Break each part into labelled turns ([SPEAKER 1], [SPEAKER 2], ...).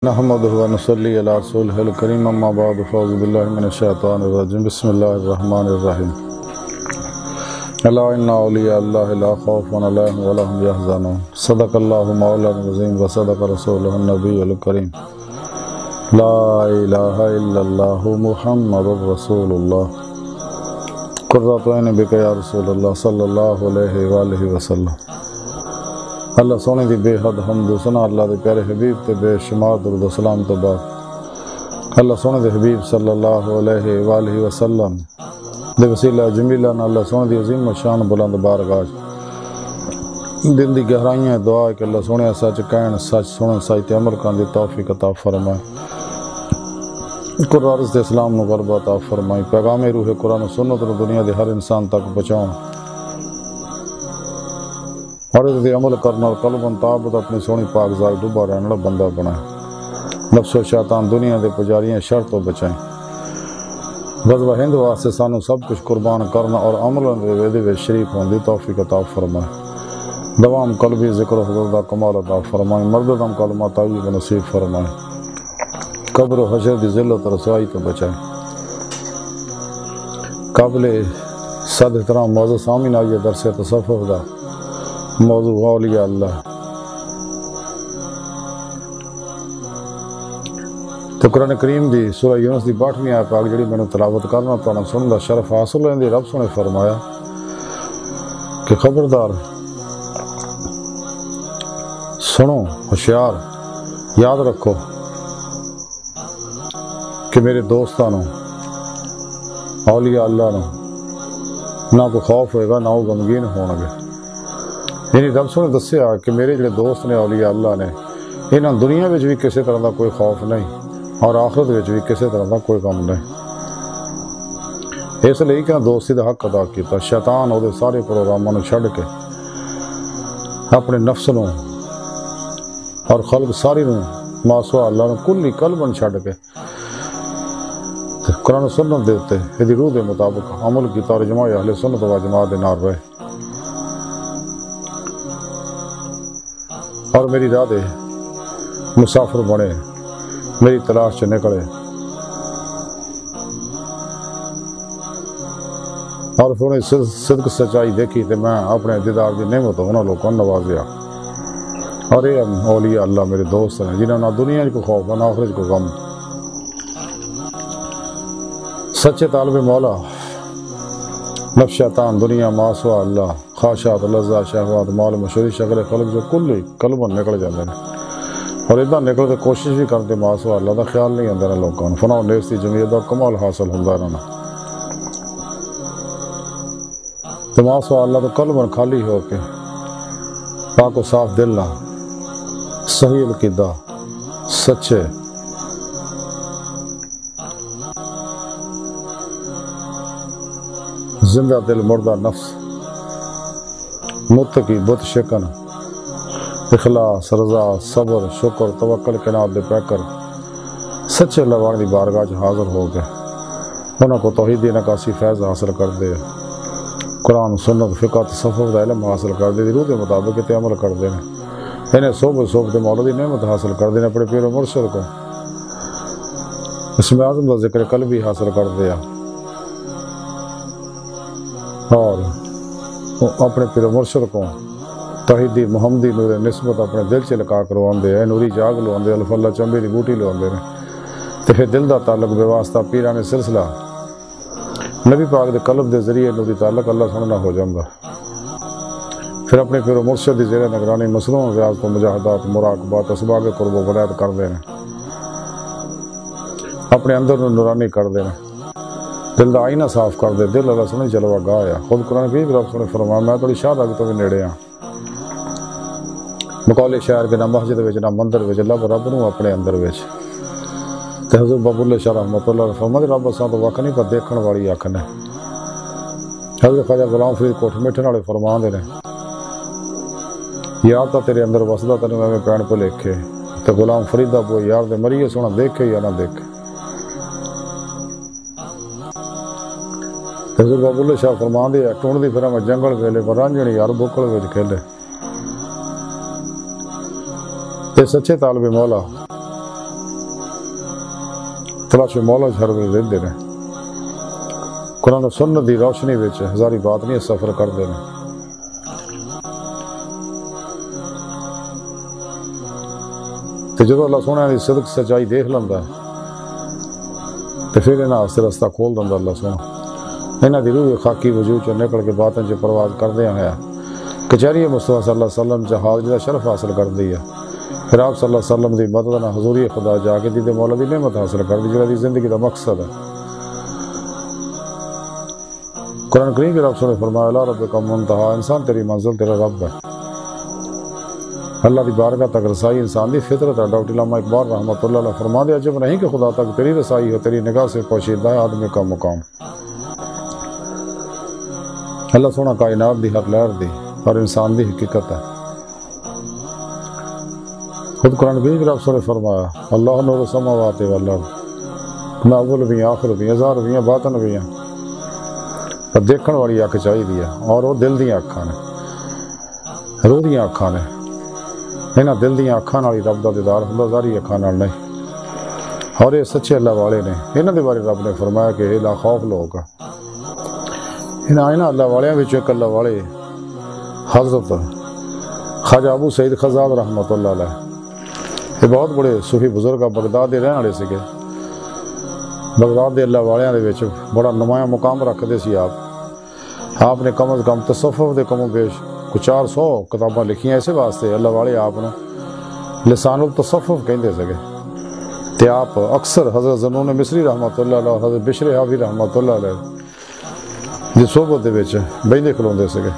[SPEAKER 1] نحمدہ و نصلی علی رسولہ الکریم اما بعد فاعوذ باللہ من الشیطان الرجیم بسم اللہ الرحمن الرحیم الا ان اولیاء اللہ لا خوف علیہم ولا هم یحزنون صدق اللہ مولانا العظیم و صدق رسولہ النبی الکریم لا الہ الا اللہ محمد رسول اللہ قرۃ عین بک یا رسول اللہ صلی اللہ علیہ وآلہ وسلم۔ اللہ سونے دی بے حد حمد و ثنا اللہ دے پیارے حبیب تے بے شمار درود و سلام تو بعد اللہ سونے دے حبیب صلی اللہ علیہ وآلہ وسلم دے وسیلہ جمیلہ نا اللہ سونے دی عظیم و شان بلند بارگاہ دن دی گہرائیاں دعا ہے کہ اللہ سونے سچ کہن سچ سنن سچ تے عمل کرن دی توفیق عطا فرمائے، قرآن دے اسلام نو غلبہ عطا فرمائے، پیغام روح قرآن و سنت نو دنیا دے ہر انسان تک پہنچاؤں اور اس دے عمل کرنا اور قلب انتابت اپنی سونی پاک ذات ڈوبا رہنا بندہ بنائے، نفس و شیطان دنیا دے پجاریاں شر تو بچائیں، غزوہ ہند واسطے سانو سب کچھ قربان کرنا اور عمل دے وچ شریک ہون دی توفیق عطا فرمائے، دوام قلبی ذکر و حضور دا کمال عطا فرمائے، مرددم کلمہ طیب نصیب فرمائے، قبر و حشر دی ذلت و رسوائی تو بچائیں۔ قابل صد احترام موضوع سامعین آئیے درس تصوف دا موضوع اولیاء اللہ۔ تو قرآن کریم دی سورہ یونس دی 62ویں آیت پاک جڑی میں نے تلاوت کرنا تو سنن دا شرف حاصل ہونے دی رب نے فرمایا کہ خبردار سنو ہوشیار یاد رکھو کہ میرے دوستانوں اولیاء اللہ نو نہ کوئی خوف ہوئے گا نہ وہ غمگین ہون گے، یعنی رب نے دسیا کہ میرے جڑے دوست نے اولیاء اللہ نے انہاں دنیا وچ بھی کسی طرح دا کوئی خوف نہیں اور آخرت وچ بھی کسی طرح دا کوئی غم نہیں، اس لیے کہ دوستی دا حق ادا کیتا، شیطان او دے سارے پروگراماں نو چھڈ کے اپنے نفس نو اور خلق ساری نو ماسوا اللہ نو کلی قلباً چھڈ کے قرآن و سنت دے اوتے ایدی روح دے مطابق عمل کیتا اور جماع اہل سنت و جماعت دے نال رہے اور میری راہ دے مسافر بنے، میری تلاش سے نکلے اور انہیں صدق سچائی دیکھی تو میں اپنے دیدار دی نعمت انہوں لوگوں نوازیا، اور یہ اولیاء اللہ میرے دوست ہیں جنہوں نہ دنیا کو خوف نہ آخرت کو غم، سچے طالب مولا نفس شیطان دنیا ماسوا اللہ خواہشات لذات شہوات مال مشہوری شکل خلق جو کلی قلبوں نکل جاندے ہیں اور ادھر نکل کے کوشش بھی کرتے ماسوا اللہ دا خیال نہیں آتا ہے لوگوں کو، فنا و نیستی جمعیت دا کمال حاصل ہوندا انہاں تو ماسوا اللہ تو قلباً خالی ہو کے پاک و صاف دل نہ صحیح القیدہ سچے زندہ دل مردہ نفس متقی بت شکن اخلاص رضا صبر شکر توکل کنات دے پیکر سچے اللہ دی بارگاہ حاضر ہو گئے، انہوں کو توحیدی نکاسی فیض حاصل کر دے، قرآن سنت فقہ تصوف دا علم حاصل کر دے، روح دے مطابق تے عمل کر دے، انہیں صحبت دے مولا دی نعمت حاصل کر دے، اپنے پیر و مرشد کو اسم اعظم دا ذکر قلبی حاصل کر دیا اور اپنے پیر و مرشد کو توحیدی محمدی نور نسبت اپنے دل سے لکا کروان دے، اے نوری جاگ لوان دے، الف اللہ چمبی دی بوٹی لوان دے، تو پھر دل دا تعلق بے واسطہ پیران سلسلہ نبی پاک دے قلب دے ذریعے نوری تعلق اللہ سننا ہو جاندہ، پھر اپنے پیر و مرشد دی زیر نگرانی مسلوں ریاض و مجاہدات مراقبات اسباق قرب و ولایت کر دینے، اپنے اندر نورانی کر دینے، دل دا آئینہ صاف کر دے، دل اللہ سنے جلوہ گایا، خود قرآن کی رب سنے فرمایا میں توڑی شاہ آگے تو بھی نیڑے ہاں، مقالی شہر کے نہ مسجد وچ نہ مندر وچ لب رب نو اپنے اندر وچ، تے حضور باب اللہ شاہ رحمت اللہ فرمایا رب اساں تو وقت نہیں پر دیکھن والی آنکھ نے، حضرت خواجہ غلام فرید کوٹھ میٹھن والے فرمان دے نے یار تا تیرے اندر وسدا تینوں میں پین پہ لکھے، تے غلام فرید دا بو یار دے مریے سونا دیکھے یا نہ دیکھے، حضور باب اللہ شاہ فرمان دے ٹون دی پھر میں جنگل ویلے پر رانجھنی یار بوکل وچ کھیلے، تے سچے طالب مولا تلاش مولا ہر ویلے رہندے نے، قرآن و سنت دی روشنی وچ ہزاری بات نہیں سفر کردے نے۔ تے جدو اللہ سونے دی صدق سچائی دیکھ لیندا تے پھر انہاں واسطے رستہ کھول دیندا اللہ سونا۔ انہاں دی روح خاکی وجود چوں نکل کے باطن چ پرواز کردے ہویا کچہری مصطفیٰ صلی اللہ علیہ وسلم جہاز جا شرف حاصل کر دی ہے، پھر آپ صلی اللہ علیہ وسلم دی مدد نہ حضوری خدا جا کے دیدے مولا دی نعمت حاصل کر دی جڑا دی زندگی دا مقصد ہے۔ قرآن کریم کے رب نے فرمایا لا رب کا منتہا، انسان تیری منزل تیرا رب ہے۔ اللہ دی بارگاہ تک رسائی انسان دی فطرت ہے۔ ڈاکٹر علامہ اقبال رحمۃ اللہ علیہ فرما دے عجب نہیں کہ خدا تک تیری رسائی ہو، تیری نگاہ سے پوشیدہ ہے آدمی کا مقام۔ اللہ سونا کائنات دی ہر لہر دی اور انسان دی حقیقت ہے۔ خود قرآن کریم کے رب نے فرمایا اللہ نور السماوات والارض، میں اول بھی آخر بھی اظہار بھی باطن بھی ہیں، پر دیکھن والی اکھ چاہیے ہے اور وہ دل دیاں اکھاں نے، روح دیاں اکھاں نے۔ انہاں دل دیاں اکھاں نال ہی رب دا دیدار ہوندا، ظاہری اکھاں نال نہیں۔ اور یہ سچے اللہ والے نے، انہاں دے بارے رب نے فرمایا کہ اے لا خوف لوگ، انہاں اللہ والیاں وچوں ایک اللہ والے حضرت خواجہ ابو سعید خزاب رحمۃ اللہ علیہ، یہ بہت بڑے صوفی بزرگ بغداد دے رہن والے سکے۔ بغداد دے اللہ والیاں دے وچ بڑا نمایاں مقام رکھدے سی آپ نے کم از کم تصوف دے کم و بیش کو 400 کتاباں لکھیاں اسے واسطے اللہ والے آپ نے لسان التصوف کہندے سکے۔ تے آپ اکثر حضرت زنون مصری رحمۃ اللہ علیہ، حضرت بشر حافظ رحمۃ اللہ علیہ دی صحبت دے وچ بیندے کھلوندے سکے۔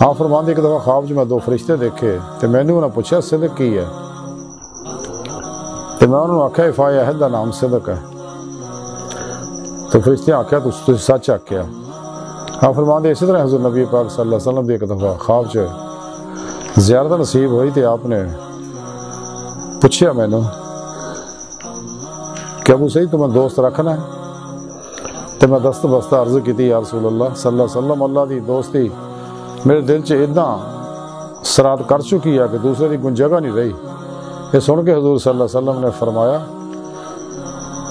[SPEAKER 1] آپ فرماندے ایک دفعہ خواب میں دو فرشتے دیکھے تے میں نے انہاں پوچھا صدق کی ہے، تے میں انہوں نے آکھیا افائے احد دا نام صدق ہے۔ تو فرشتے آکھیا تو سچ آکھیا۔ آپ فرماندے اسی طرح حضور نبی پاک صلی اللہ علیہ وسلم دی ایک دفعہ خواب چ زیارت نصیب ہوئی تے آپ نے پوچھیا میں نے کہ ابو سعید تمہیں دوست رکھنا ہے؟ تے میں دست بستہ عرض کی یا رسول اللہ صلی اللہ علیہ وسلم، اللہ دی دوستی میرے دل چ اتنا سرات کر چکی ہے کہ دوسرے دی کوئی جگہ نہیں رہی۔ یہ سن کے حضور صلی اللہ علیہ وسلم نے فرمایا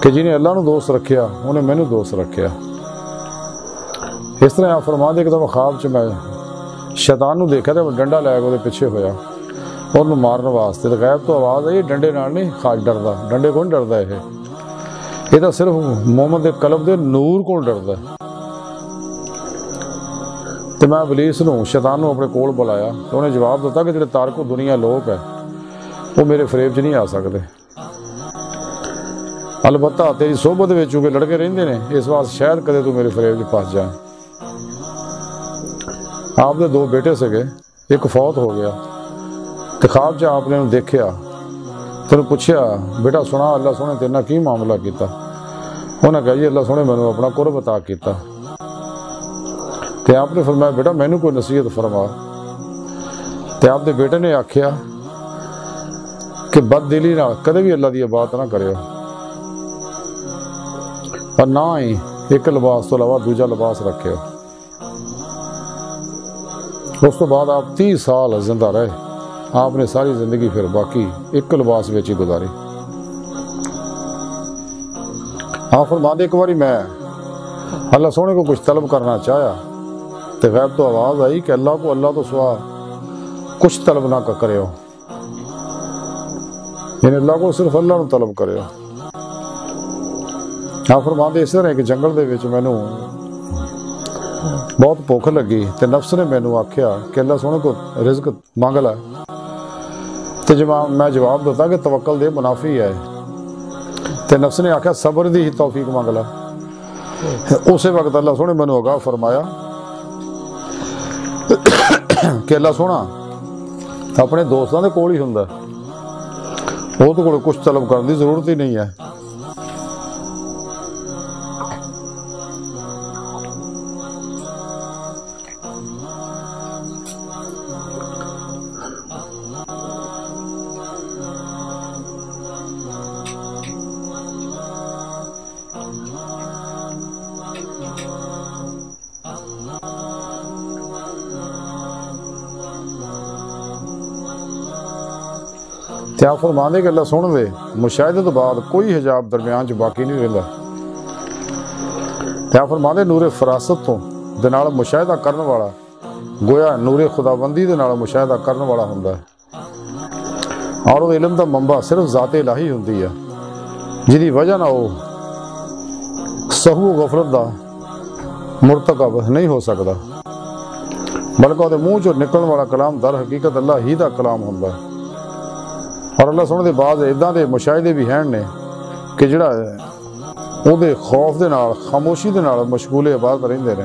[SPEAKER 1] کہ جنہیں اللہ نو دوست رکھیا انہیں میں نو دوست رکھیا۔ اس طرح آپ فرما دے کہ تو خواب چ میں شیطان نو دیکھا تو ڈنڈا لے کے پیچھے ہویا اور مارن واسطے، تو غیب تو آواز آئی ڈنڈے نال نہیں خاص ڈردا، ڈنڈے کون ڈردا ہے، یہ تو صرف محمد دے قلب دے نور کو ڈردا ہے۔ تو میں ابلیس نو شیطان نو اپنے کول بلایا تو انہیں جواب دیتا کہ جڑے تارکو دنیا لوگ ہے وہ میرے فریب چ نہیں آ سکتے، البتہ تیری صحبت وچ چونکہ لڑکے رہندے نے اس واسطے شاید کدے تو میرے فریب چ پھس جائے۔ آپ دے دو بیٹے سکے، ایک فوت ہو گیا، تو خواب چ آپ نے دیکھیا تو پوچھیا بیٹا سنا اللہ سونے تیرے نال کی معاملہ کیتا؟ انہیں کہا جی اللہ سونے میں نے اپنا قرب عطا کیتا۔ تے آپ نے فرمایا بیٹا مینوں کوئی نصیحت فرما۔ تے آپ دے بیٹے نے آکھیا کہ بد دلی نہ کدے بھی اللہ دی بات نہ کریو، اور نہ ہی ایک لباس تو علاوہ دوجا لباس رکھیو۔ اس تو بعد آپ 30 سال زندہ رہے، آپ نے ساری زندگی پھر باقی ایک لباس وچ ہی گزاری۔ آپ فرماندے ایک باری میں اللہ سونے کو کچھ طلب کرنا چاہیا تو غیب تو آواز آئی کہ اللہ کو اللہ تو سوا کچھ طلب نہ کریو، یعنی اللہ کو صرف اللہ نو طلب کریو۔ آپ فرماندے اس طرح کہ جنگل دے وچ مینوں بہت بھوک لگی تے نفس نے مینوں آکھیا کہ اللہ سونے کو رزق مانگ لے، تے میں جواب دیتا کہ توکل دے منافی ہے، تے نفس نے آکھیا صبر دی ہی توفیق مانگ لے۔ اسی وقت اللہ سونے مینوں آگاہ فرمایا کہ اللہ سونا اپنے دوستاں دے کول ہی ہوندا، وہ تو کول کچھ طلب کرن دی ضرورت ہی نہیں ہے۔ تے آپ فرماندے کہ اللہ سن دے مشاہدے تو بعد کوئی حجاب درمیان چ باقی نہیں رہندا. تے آپ فرماندے نور فراست تو دے نال مشاہدہ کرن والا گویا نور خداوندی دے نال مشاہدہ کرن والا ہوندا ہے. اور وہ علم دا منبع صرف ذات الہی ہوندی ہے جدی وجہ نہ وہ سہو غفلت دا مرتکب نہیں ہو سکتا، بلکہ وہ منہ چو نکلن والا کلام در حقیقت اللہ ہی دا کلام ہوندا ہے. اور اللہ سن دے بعض اداں دے مشاہدے بھی ہیں نے کہ جڑا او دے خوف دے نال خاموشی دے نال مشغول عبادت رہندے نے.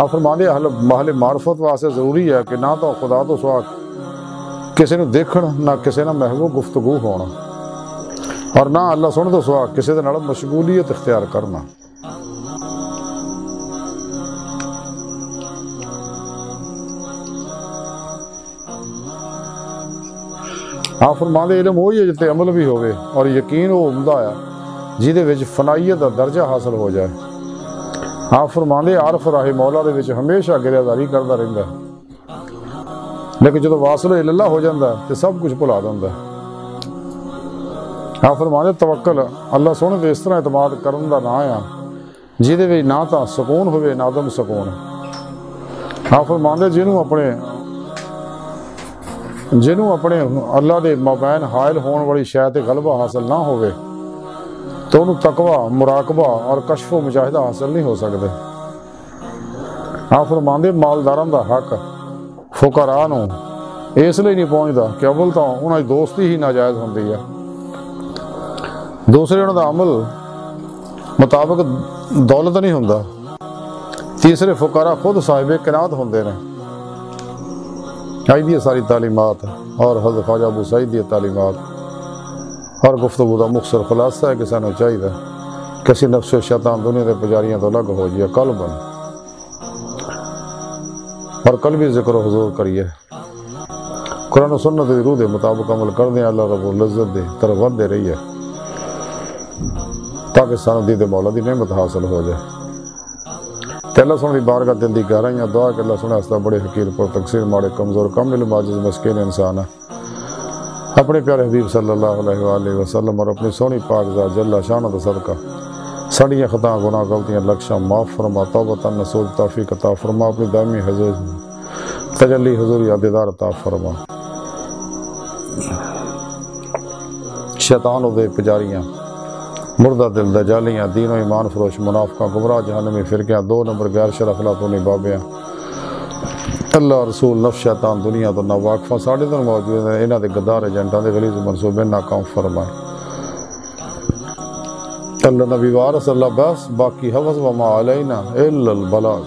[SPEAKER 1] آپ فرماندے اہل معرفت واسطے ضروری ہے کہ نہ تو خدا تو سوا کسی نے دیکھن نہ کسی نہ محبوب گفتگو ہونا، اور نہ اللہ سن تو سوا کسی دے نال مشغولیت اختیار کرنا. آپ فرماندے علم وہی ہے جتے عمل بھی ہوئے اور یقین وہ عمدہ ہے جہدے وچ فنائیت دا درجہ حاصل ہو جائے. آپ فرماندے عارف راہ مولا دے وچ ہمیشہ گریاداری کردا رہندا ہے، لیکن جدو واصل اللہ ہو جاندہ ہے تو سب کچھ بھلا دیندا ہے. آپ فرماندے توکل اللہ سونے دے اس طرح اعتماد کرن دا نام ہے جہدے وچ نہ تا سکون ہوئے نہ عدم سکون. آپ فرماندے جنہوں اپنے اللہ دے مابین حائل ہون والی شے تے غلبہ حاصل نہ ہوئے تو انہوں تقوی مراقبہ اور کشف و مجاہدہ حاصل نہیں ہو سکتے. آپ فرماندے مالداران دا حق فقراء نوں اس لیے نہیں پہنچدا کہ اول تو انہاں دی دوستی ہی ناجائز ہوندی ہے، دوسرے انہاں دا عمل مطابق دولت نہیں ہوندا، تیسرے فقراء خود صاحب قناعت ہوندے نے. دی ساری تعلیمات اور حضرت خواجہ ابو سعید دی تعلیمات اور گفتگو دا مختصر خلاصہ ہے کہ سانو چاہیے کسی نفس و شیطان دنیا دے پجاریاں تو الگ ہو جائے قلباً اور قلبی ذکر و حضور کریے، قرآن و سنت دی روح دے مطابق عمل کر دیں. اللہ رب العزت دے ترغیب دے رہی ہے تاکہ سانو دید مولا دی نعمت حاصل ہو جائے. تے اللہ سن دی بارگاہ دل دی گہرائیاں دعا کہ اللہ سنے استا بڑے حقیر پر تقصیر ماڑے کمزور کم علم عاجز مسکین انسان ہے. اپنے پیارے حبیب صلی اللہ علیہ وآلہ وسلم اور اپنی سونی پاک ذات جل شانہ دا صدقہ ساڑیاں خطاں گناہ غلطیاں لکشاں معاف فرما، توبۃ نصوح توفیق عطا فرما، اپنی دائمی حضور تجلی حضور یادگار عطا فرما. شیطان دے پجاریاں مردہ دل دجالیاں دین و ایمان فروش منافقاں گمراہ جہنمی فرقیاں 2 نمبر غیر شرف تو نبابیاں اللہ رسول نفس شیطان دنیا تو نہ واقفہ ساڑھے دن موجود ہیں. انہاں دے غدار ایجنٹاں دے غلیظ منصوبے ناکام فرمائے. اللہ نبی وارث اللہ بس باقی حفظ وما علینا الا البلاغ.